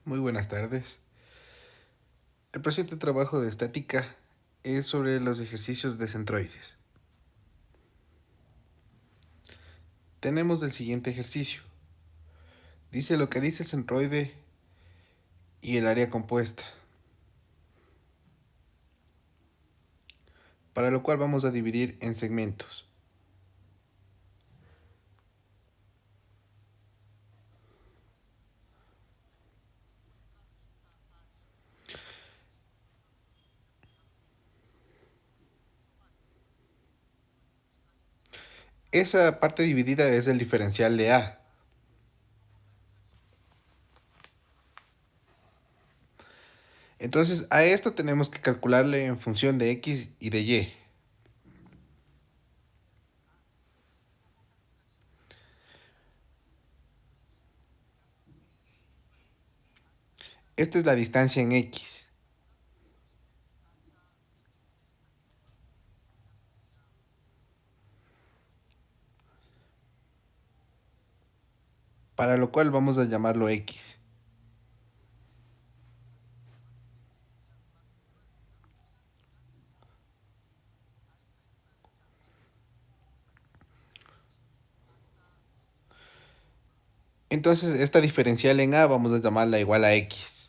Muy buenas tardes. El presente trabajo de estática es sobre los ejercicios de centroides. Tenemos el siguiente ejercicio. Dice lo que dice el centroide y el área compuesta, para lo cual vamos a dividir en segmentos. Esa parte dividida es el diferencial de A. Entonces a esto tenemos que calcularle en función de X y de Y. Esta es la distancia en X. Para lo cual vamos a llamarlo X. Entonces esta diferencial en A vamos a llamarla igual a X.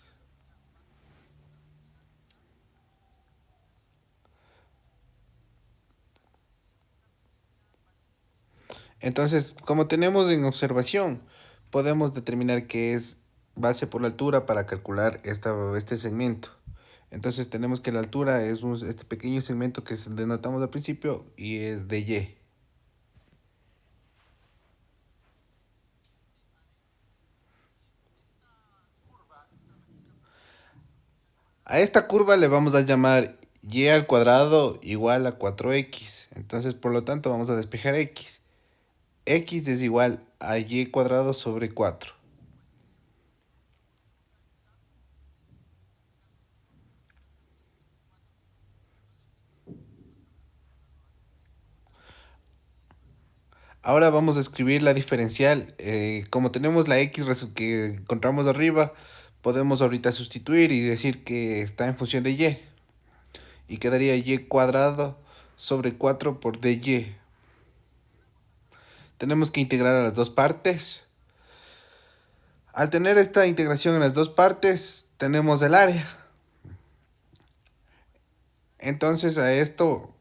Entonces, como tenemos en observación, podemos determinar que es base por la altura para calcular este segmento. Entonces tenemos que la altura es este pequeño segmento que denotamos al principio y es de Y. A esta curva le vamos a llamar Y al cuadrado igual a 4X. Entonces, por lo tanto, vamos a despejar X. X es igual a Y cuadrado sobre 4. Ahora vamos a escribir la diferencial. Como tenemos la X que encontramos arriba, podemos ahorita sustituir y decir que está en función de Y. Y quedaría Y cuadrado sobre 4 por dy. Tenemos que integrar a las dos partes. Al tener esta integración en las dos partes, tenemos el área. Entonces a esto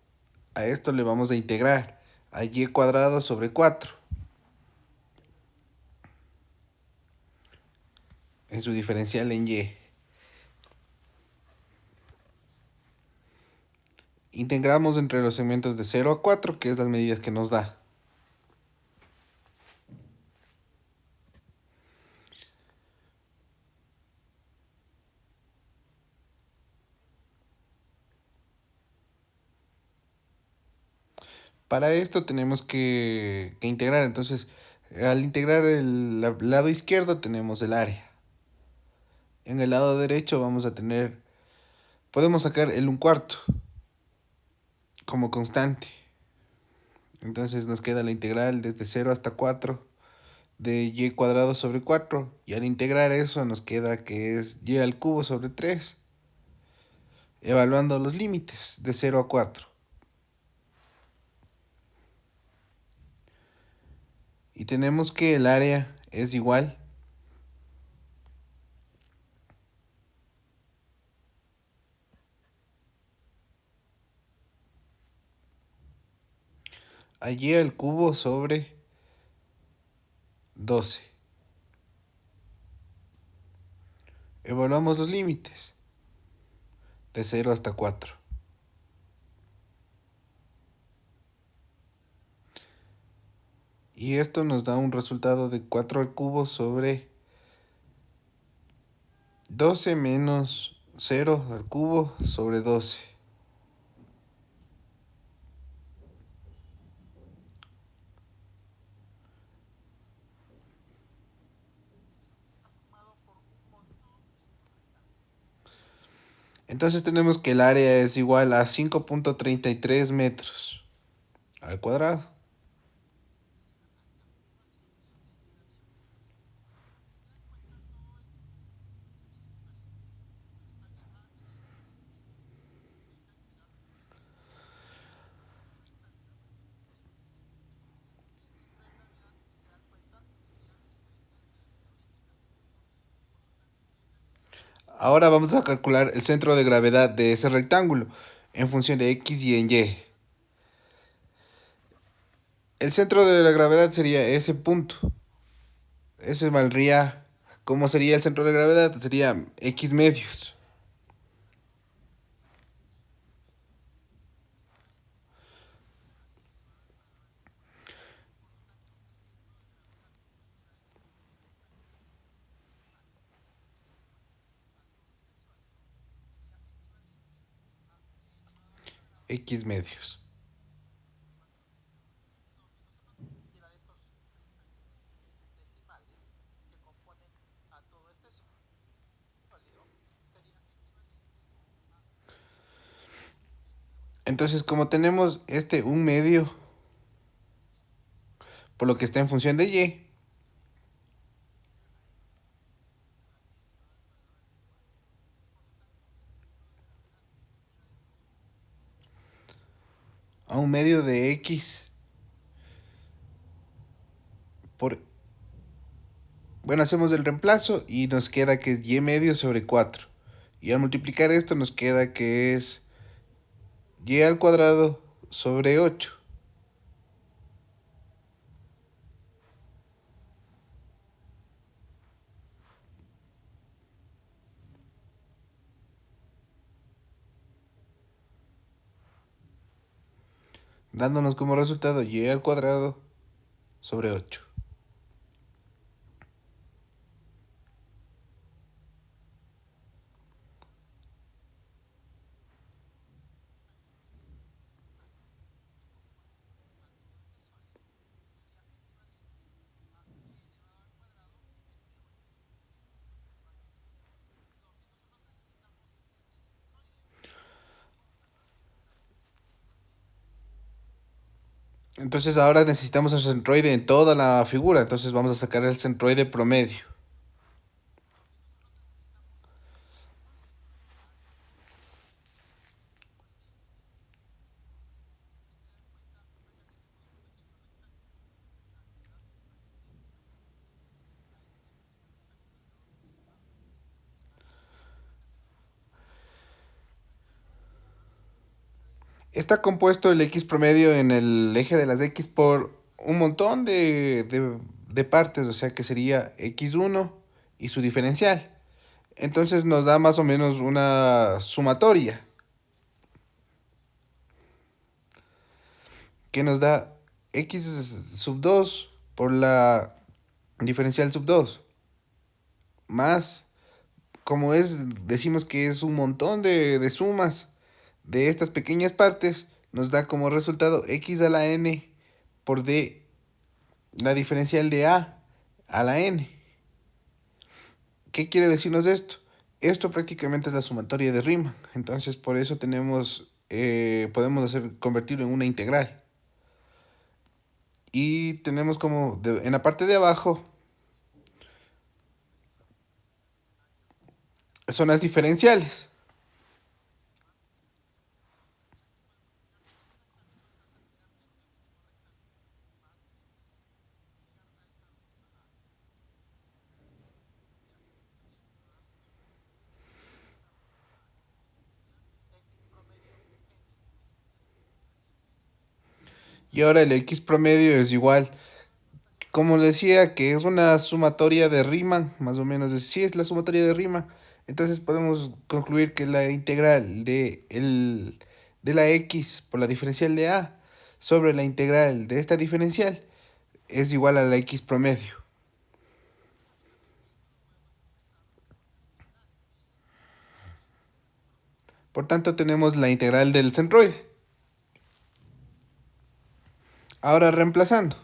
le vamos a integrar a Y cuadrado sobre 4 en su diferencial en Y. Integramos entre los segmentos de 0 a 4, que es las medidas que nos da. Para esto tenemos que integrar. Entonces, al integrar el lado izquierdo tenemos el área. En el lado derecho podemos sacar el 1/4 como constante. Entonces nos queda la integral desde 0 hasta 4 de y cuadrado sobre 4. Y al integrar eso nos queda que es y al cubo sobre 3, evaluando los límites de 0 a 4. Y tenemos que el área es igual a y al cubo sobre 12. Evaluamos los límites de 0 hasta 4. Y esto nos da un resultado de 4 al cubo sobre 12 menos 0 al cubo sobre 12. Entonces tenemos que el área es igual a 5.33 metros al cuadrado. Ahora vamos a calcular el centro de gravedad de ese rectángulo en función de x y en y. El centro de la gravedad sería ese punto. Ese valdría, ¿cómo sería el centro de gravedad? Sería x medios. X medios. Entonces, como tenemos este un medio, por lo que está en función de y, a un medio de x por... Bueno, hacemos el reemplazo y nos queda que es y medio sobre 4. Y al multiplicar esto nos queda que es y al cuadrado sobre 8. Dándonos como resultado y al cuadrado sobre 8. Entonces ahora necesitamos el centroide en toda la figura. Entonces vamos a sacar el centroide promedio. Está compuesto el x promedio en el eje de las x por un montón de partes, o sea que sería x1 y su diferencial. Entonces nos da más o menos una sumatoria que nos da x sub 2 por la diferencial sub 2 más, como es, decimos que es un montón de sumas de estas pequeñas partes, nos da como resultado x a la n por d, la diferencial de a la n. ¿Qué quiere decirnos esto? Esto prácticamente es la sumatoria de Riemann. Entonces por eso tenemos, podemos convertirlo en una integral. Y tenemos como en la parte de abajo son las diferenciales. Y ahora el x promedio es igual, como decía, que es una sumatoria de Riemann, más o menos, sí es la sumatoria de Riemann. Entonces podemos concluir que la integral de la x por la diferencial de a sobre la integral de esta diferencial es igual a la x promedio. Por tanto, tenemos la integral del centroide. Ahora reemplazando.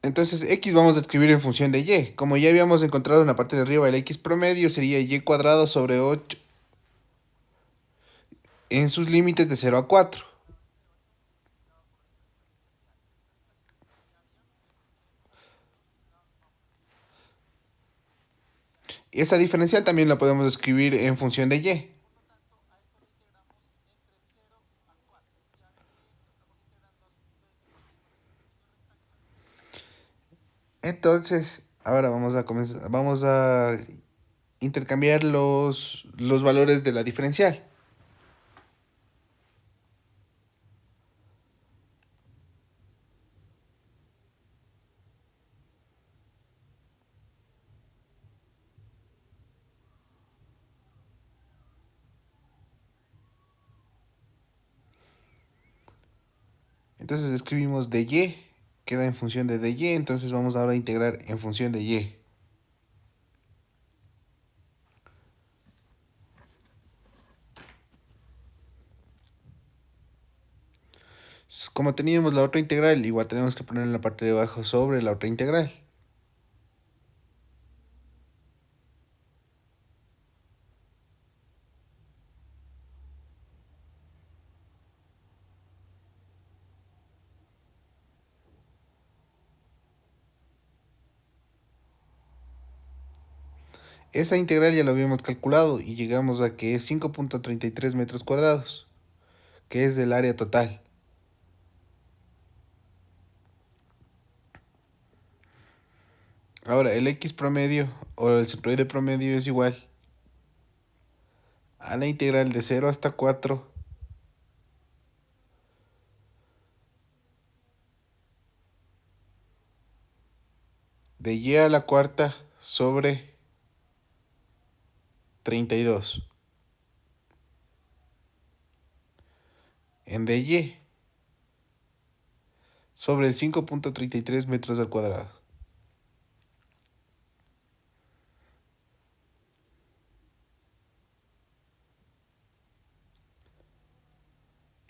Entonces x vamos a escribir en función de y. Como ya habíamos encontrado en la parte de arriba, el x promedio sería y cuadrado sobre 8 en sus límites de 0 a 4. Esa diferencial también la podemos escribir en función de y. Entonces, ahora vamos a comenzar, vamos a intercambiar los valores de la diferencial. Entonces escribimos dy, queda en función de dy, entonces vamos ahora a integrar en función de y. Como teníamos la otra integral, igual tenemos que poner en la parte de abajo sobre la otra integral. Esa integral ya lo habíamos calculado y llegamos a que es 5.33 metros cuadrados, que es del área total. Ahora, el x promedio o el centroide promedio es igual a la integral de 0 hasta 4 de y a la cuarta sobre 32 en dy sobre el 5.33 metros al cuadrado.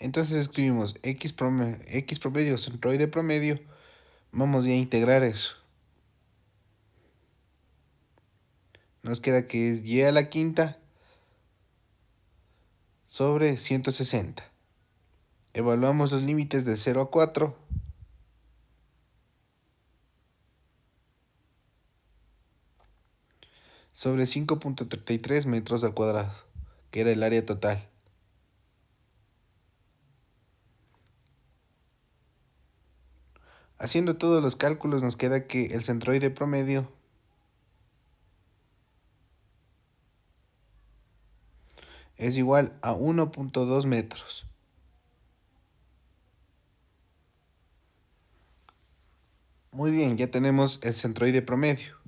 Entonces escribimos x promedio, centroide promedio, vamos ya a integrar eso. Nos queda que es y a la quinta sobre 160. Evaluamos los límites de 0 a 4. Sobre 5.33 metros al cuadrado, que era el área total. Haciendo todos los cálculos nos queda que el centroide promedio es igual a 1.2 metros. Muy bien, ya tenemos el centroide promedio.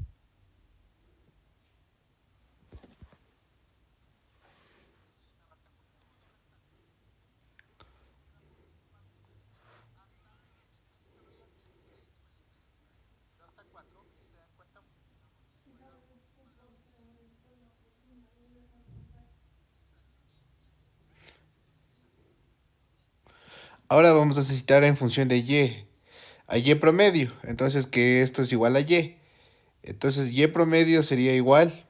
Ahora vamos a necesitar en función de y, a y promedio. Entonces que esto es igual a y. Entonces y promedio sería igual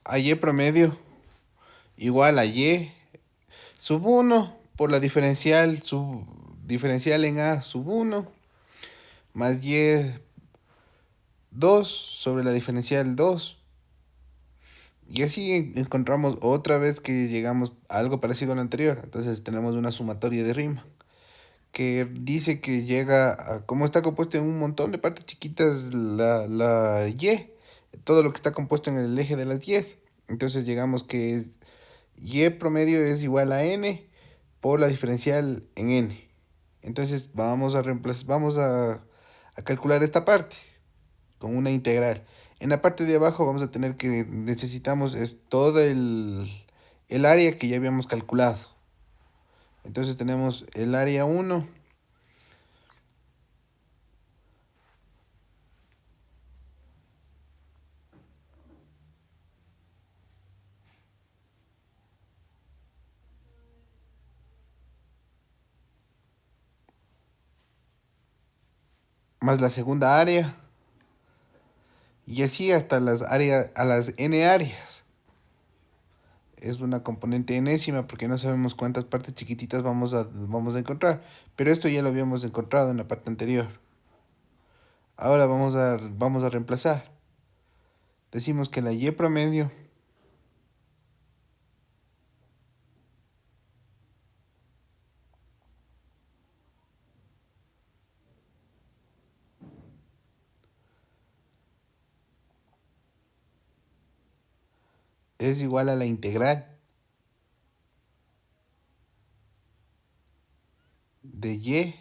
a y promedio igual a y sub 1 por la diferencial en a sub 1 más y 2 sobre la diferencial 2. Y así encontramos otra vez que llegamos a algo parecido a lo anterior. Entonces tenemos una sumatoria de Riemann que dice que llega a, como está compuesto en un montón de partes chiquitas la y, todo lo que está compuesto en el eje de las y. Entonces llegamos que es y promedio es igual a n por la diferencial en n. Entonces vamos a reemplazar, a calcular esta parte con una integral. En la parte de abajo vamos a tener que necesitamos es todo el área que ya habíamos calculado. Entonces tenemos el área 1 más la segunda área y así hasta las áreas a las n áreas. Es una componente enésima porque no sabemos cuántas partes chiquititas vamos a encontrar, pero esto ya lo habíamos encontrado en la parte anterior. Ahora vamos a reemplazar. Decimos que la y promedio es igual a la integral de y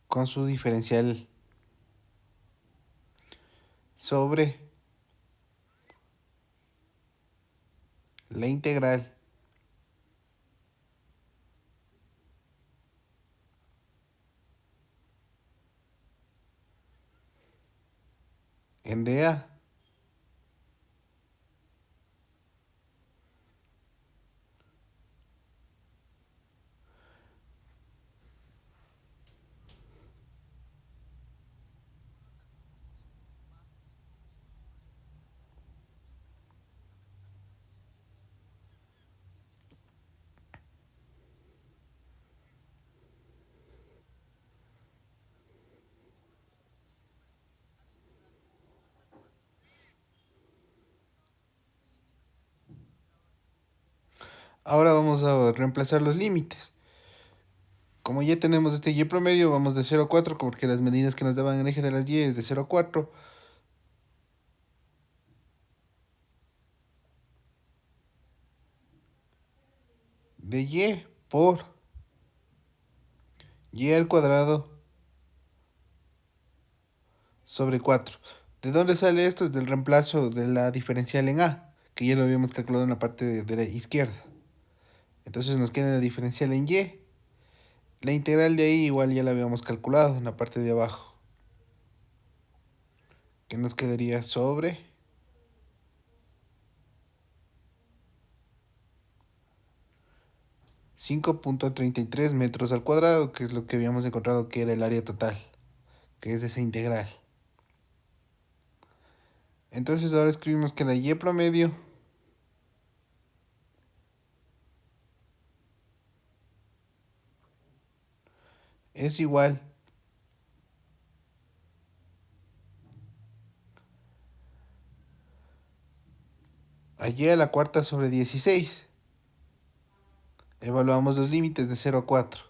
con su diferencial sobre la integral en dA. Ahora vamos a reemplazar los límites. Como ya tenemos este y promedio, vamos de 0 a 4, porque las medidas que nos daban el eje de las y es de 0 a 4. De y por y al cuadrado sobre 4. ¿De dónde sale esto? Es del reemplazo de la diferencial en a, que ya lo habíamos calculado en la parte de la izquierda. Entonces nos queda la diferencial en y. La integral de ahí igual ya la habíamos calculado en la parte de abajo, que nos quedaría sobre 5.33 metros al cuadrado, que es lo que habíamos encontrado que era el área total, que es esa integral. Entonces ahora escribimos que la y promedio es igual a y a la cuarta sobre 16. Evaluamos los límites de 0 a 4.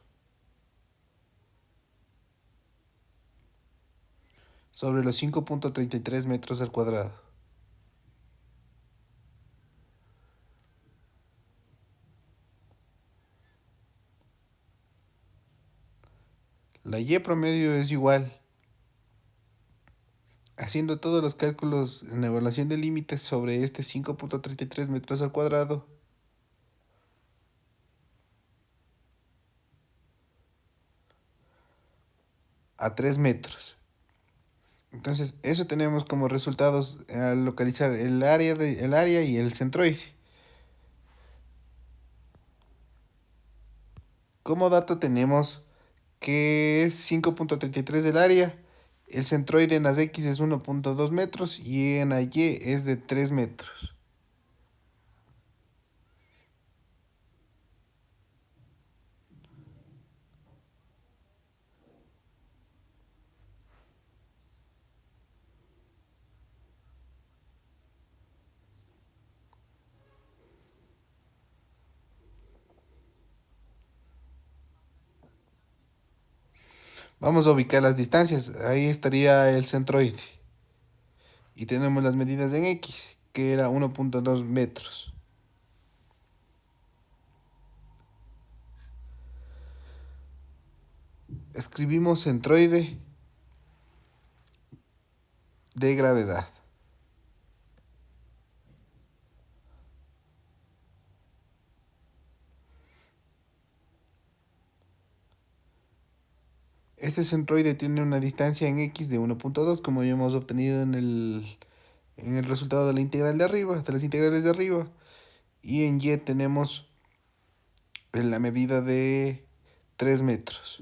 Sobre los 5.33 metros al cuadrado. La y promedio es igual, haciendo todos los cálculos en la evaluación de límites sobre este 5.33 metros al cuadrado, a 3 metros. Entonces, eso tenemos como resultados al localizar el área y el centroide. Como dato tenemos que es 5.33 del área, el centroide en las X es 1.2 metros y en la Y es de 3 metros. Vamos a ubicar las distancias, ahí estaría el centroide. Y tenemos las medidas en X, que era 1.2 metros. Escribimos centroide de gravedad. Este centroide tiene una distancia en X de 1.2, como habíamos obtenido en el resultado de la integral de arriba, de las integrales de arriba. Y en Y tenemos la medida de 3 metros.